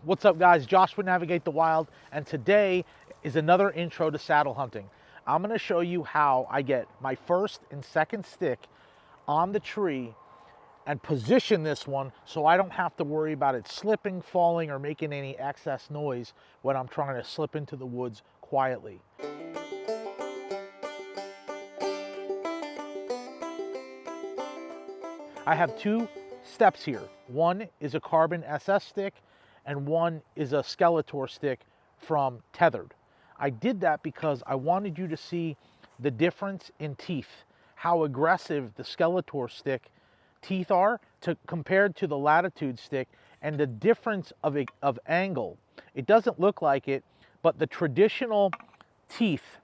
What's up, guys? Josh with Navigate the Wild, and today is another intro to saddle hunting. I'm going to show you how I get my first and second stick on the tree and position this one so I don't have to worry about it slipping, falling, or making any excess noise when I'm trying to slip into the woods quietly. I have two steps here. One is a carbon SS stick and one is a Skeletor stick from Tethered. I did that because I wanted you to see the difference in teeth, how aggressive the Skeletor stick teeth are compared to the Latitude stick, and the difference of angle. It doesn't look like it, but the traditional teeth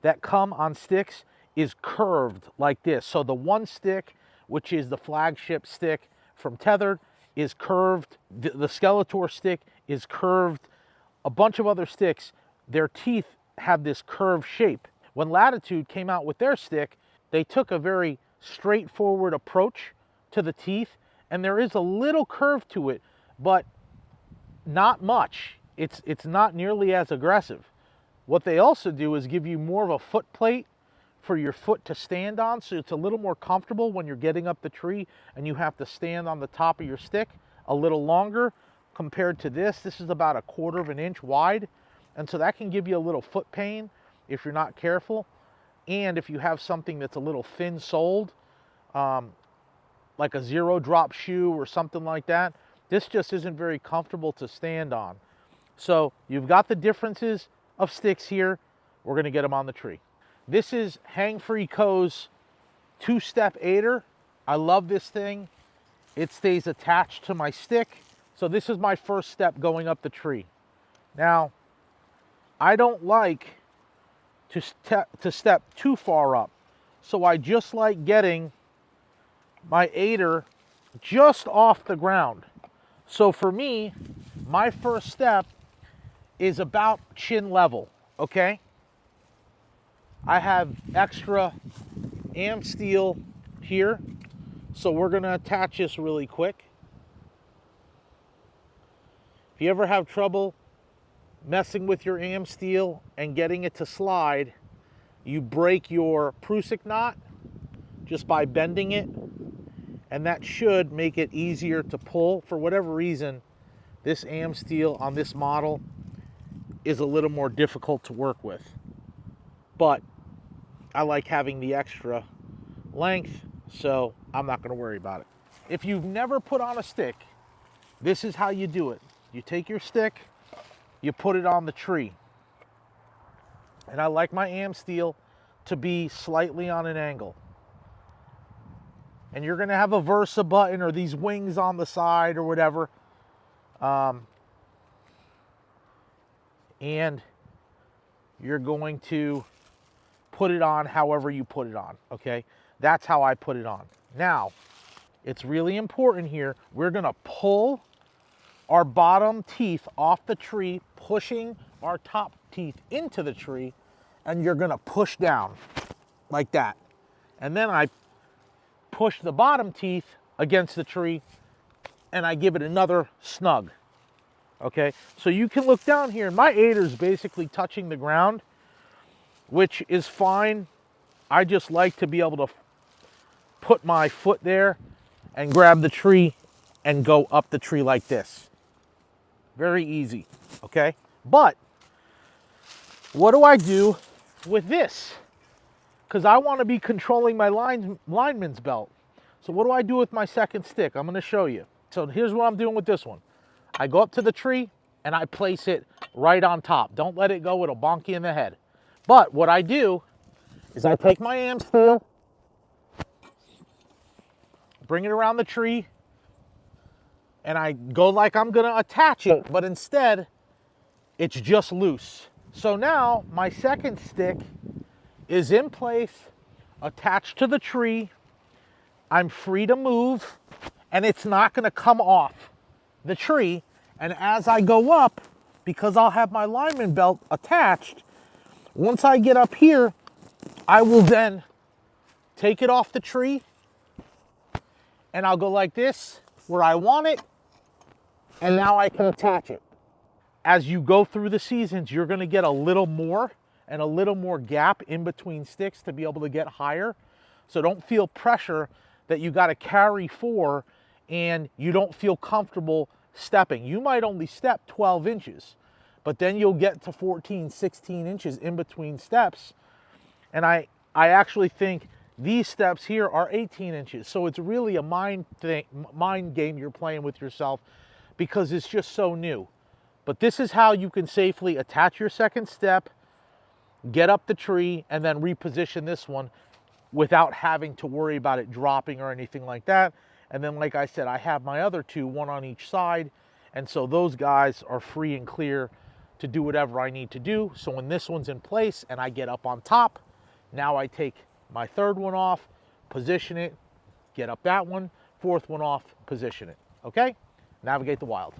that come on sticks is curved like this. So the one stick, which is the flagship stick from Tethered, is curved. The Skeletor stick is curved. A bunch of other sticks, their teeth have this curved shape. When Latitude came out with their stick, they took a very straightforward approach to the teeth, and there is a little curve to it, but not much. It's not nearly as aggressive. What they also do is give you more of a foot plate for your foot to stand on, so it's a little more comfortable when you're getting up the tree and you have to stand on the top of your stick a little longer compared to this. This is about 1/4 of an inch wide, and so that can give you a little foot pain if you're not careful. And if you have something that's a little thin-soled, like a zero drop shoe or something like that, this just isn't very comfortable to stand on. So you've got the differences of sticks here. We're going to get them on the tree. This is Hang Free Co.'s two-step aider. I love this thing. It stays attached to my stick. So this is my first step going up the tree. Now, I don't like to step too far up. So I just like getting my aider just off the ground. So for me, my first step is about chin level, okay? I have extra am steel here, so we're gonna attach this really quick. If you ever have trouble messing with your am steel and getting it to slide, you break your Prusik knot just by bending it, and that should make it easier to pull. For whatever reason, this am steel on this model is a little more difficult to work with, but I like having the extra length, so I'm not going to worry about it. If you've never put on a stick, this is how you do it. You take your stick, you put it on the tree. And I like my am steel to be slightly on an angle. And you're going to have a Versa button or these wings on the side or whatever. And you're going to put it on however you put it on, okay? That's how I put it on. Now, it's really important here. We're gonna pull our bottom teeth off the tree, pushing our top teeth into the tree, and you're gonna push down like that. And then I push the bottom teeth against the tree and I give it another snug, okay? So you can look down here, and my aider's basically touching the ground, which is fine. I just like to be able to put my foot there and grab the tree and go up the tree like this. Very easy, okay? But what do I do with this? Because I want to be controlling my lineman's belt. So what do I do with my second stick? I'm going to show you. So here's what I'm doing with this one. I go up to the tree and I place it right on top. Don't let it go, it'll bonk you in the head. But what I do is I take my am steel, bring it around the tree, and I go like I'm gonna attach it, but instead, it's just loose. So now my second stick is in place, attached to the tree. I'm free to move, and it's not gonna come off the tree. And as I go up, because I'll have my lineman belt attached, once I get up here, I will then take it off the tree, and I'll go like this, where I want it, and now I can attach it. As you go through the seasons, you're gonna get a little more and a little more gap in between sticks to be able to get higher. So don't feel pressure that you gotta carry 4 and you don't feel comfortable stepping. You might only step 12 inches, but then you'll get to 14, 16 inches in between steps. And I actually think these steps here are 18 inches. So it's really a mind game you're playing with yourself because it's just so new. But this is how you can safely attach your second step, get up the tree, and then reposition this one without having to worry about it dropping or anything like that. And then, like I said, I have my other 2, one on each side. And so those guys are free and clear to do whatever I need to do. So when this one's in place and I get up on top, now I take my 3rd one off, position it, get up that one, 4th one off, position it. Okay? Navigate the wild.